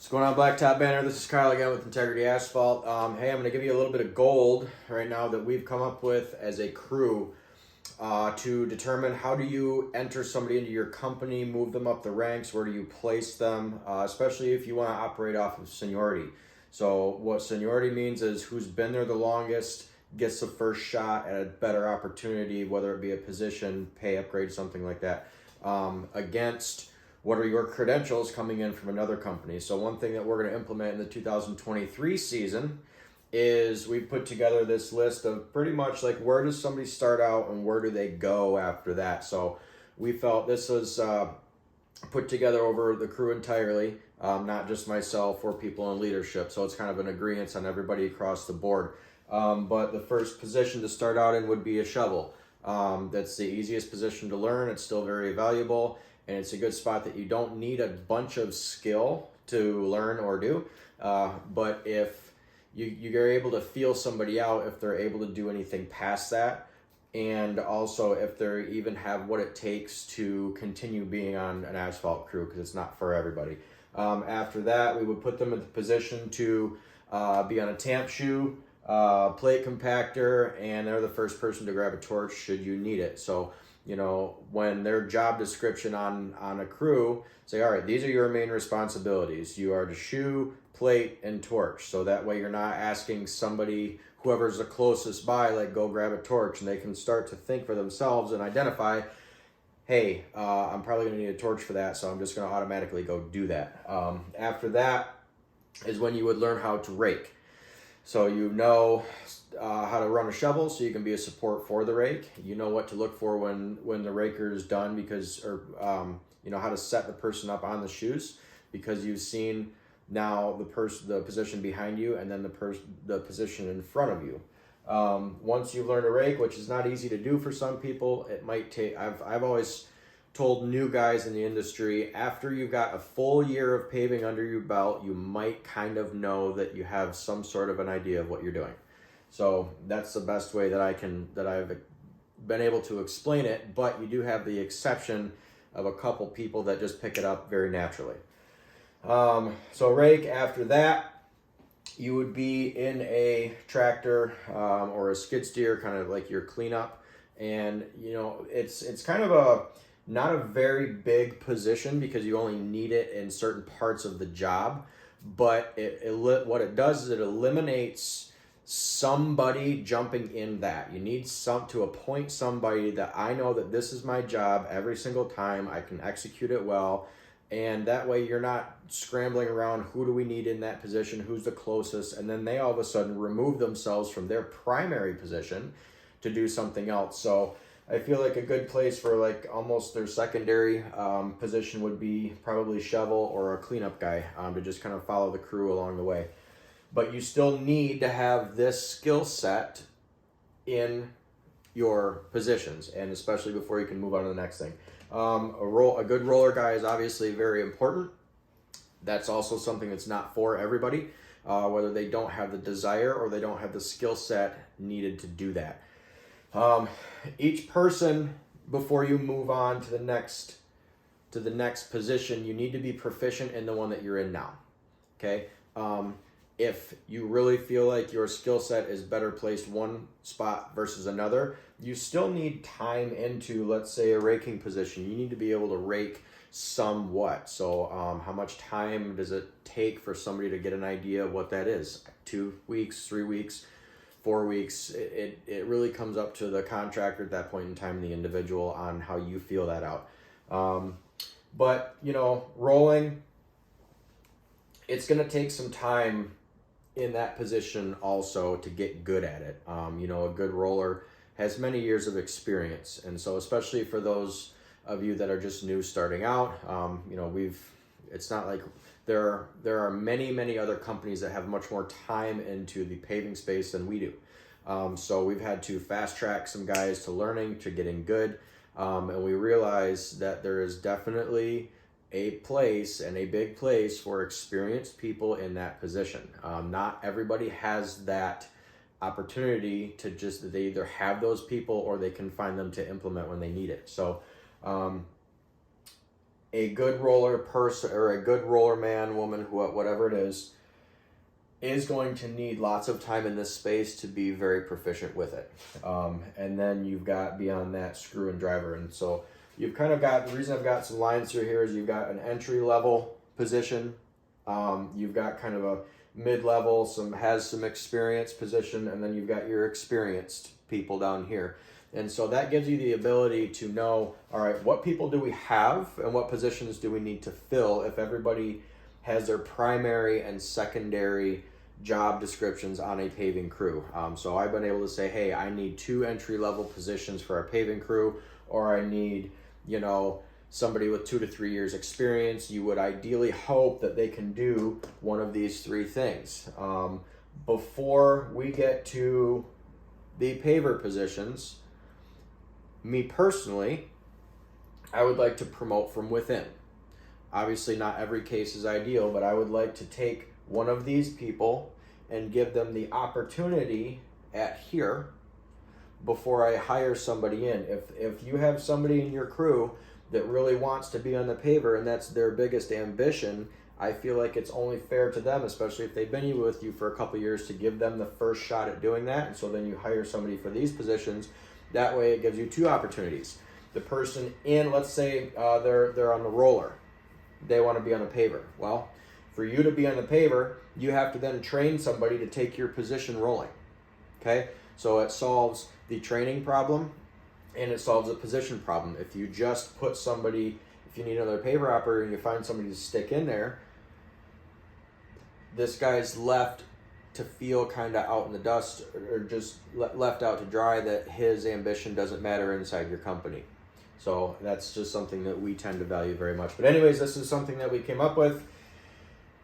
What's going on, Blacktop Banner? This is Kyle again with Integrity Asphalt. Hey, I'm going to give you a little bit of gold right now that we've come up with as a crew to determine how do you enter somebody into your company, move them up the ranks, where do you place them, especially if you want to operate off of seniority. So what seniority means is who's been there the longest gets the first shot at a better opportunity, whether it be a position, pay upgrade, something like that, against what are your credentials coming in from another company. So one thing that we're going to implement in the 2023 season is we've put together this list of pretty much like where does somebody start out and where do they go after that. So we felt this was put together over the crew entirely, not just myself or people in leadership. So it's kind of an agreement on everybody across the board. But the first position to start out in would be a shovel. That's the easiest position to learn. It's still very valuable. And it's a good spot that you don't need a bunch of skill to learn or do. But if you're able to feel somebody out, if they're able to do anything past that, and also if they even have what it takes to continue being on an asphalt crew, because it's not for everybody. After that, we would put them in the position to be on a tamp shoe, plate compactor, and they're the first person to grab a torch should you need it. So you know, when their job description on a crew say, all right, these are your main responsibilities. You are to shoe, plate, and torch. So that way you're not asking somebody, whoever's the closest by, like go grab a torch, and they can start to think for themselves and identify, hey, I'm probably gonna need a torch for that, so I'm just gonna automatically go do that. After that is when you would learn how to rake. So you know how to run a shovel, so you can be a support for the rake. You know what to look for when the raker is done, because, or you know how to set the person up on the shoes, because you've seen now the position behind you, and then the position in front of you. Once you've learned a rake, which is not easy to do for some people, it might take. I've always told new guys in the industry, after you've got a full year of paving under your belt, you might kind of know that you have some sort of an idea of what you're doing. So that's the best way that I've been able to explain it, but you do have the exception of a couple people that just pick it up very naturally. So rake, after that, you would be in a tractor or a skid steer, kind of like your cleanup. And you know, it's kind of not a very big position because you only need it in certain parts of the job, but what it does is it eliminates somebody jumping in that. You need to appoint somebody that I know that this is my job every single time, I can execute it well, and that way you're not scrambling around, who do we need in that position, who's the closest, and then they all of a sudden remove themselves from their primary position to do something else. So I feel like a good place for like almost their secondary position would be probably shovel or a cleanup guy to just kind of follow the crew along the way. But you still need to have this skill set in your positions, and especially before you can move on to the next thing. A good roller guy is obviously very important. That's also something that's not for everybody, whether they don't have the desire or they don't have the skill set needed to do that. Each person, before you move on to the next position, you need to be proficient in the one that you're in now. Okay. If you really feel like your skill set is better placed one spot versus another, you still need time into, let's say, a raking position. You need to be able to rake somewhat. So how much time does it take for somebody to get an idea of what that is? 2 weeks, 3 weeks, 4 weeks. It really comes up to the contractor at that point in time, the individual, on how you feel that out. But you know, rolling, it's going to take some time in that position also to get good at it. You know, a good roller has many years of experience, and so especially for those of you that are just new starting out, you know, it's not like there are many other companies that have much more time into the paving space than we do. So we've had to fast track some guys to learning, to getting good, and we realize that there is definitely a place, and a big place, for experienced people in that position. Not everybody has that opportunity to just, they either have those people or they can find them to implement when they need it. So a good roller person or a good roller man, woman, whatever it is going to need lots of time in this space to be very proficient with it. And then you've got beyond that screw and driver. And so you've kind of got, the reason I've got some lines through here is you've got an entry level position. You've got kind of a mid-level, has some experience position, and then you've got your experienced people down here. And so that gives you the ability to know, all right, what people do we have and what positions do we need to fill if everybody has their primary and secondary job descriptions on a paving crew. So I've been able to say, hey, I need 2 entry-level positions for our paving crew, or I need, somebody with 2 to 3 years experience. You would ideally hope that they can do one of these 3 things. Before we get to the paver positions, me personally, I would like to promote from within. Obviously, not every case is ideal, but I would like to take one of these people and give them the opportunity at here before I hire somebody in. If you have somebody in your crew that really wants to be on the paver and that's their biggest ambition, I feel like it's only fair to them, especially if they've been with you for a couple years, to give them the first shot at doing that. And so then you hire somebody for these positions. That way it gives you 2 opportunities. The person in, let's say they're on the roller. They want to be on a paver. Well, for you to be on the paver, you have to then train somebody to take your position rolling. Okay? So it solves the training problem and it solves the position problem. If you just put somebody, if you need another paver operator and you find somebody to stick in there, this guy's left to feel kind of out in the dust or just left out to dry, that his ambition doesn't matter inside your company. So that's just something that we tend to value very much. But anyways, this is something that we came up with,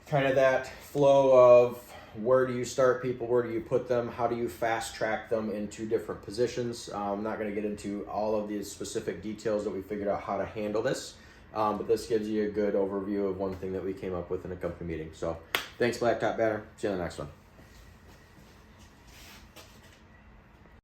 kind of that flow of where do you start people, where do you put them, how do you fast track them into different positions. I'm not going to get into all of the specific details that we figured out how to handle this, but this gives you a good overview of one thing that we came up with in a company meeting. So thanks, Blacktop Banner. See you on the next one.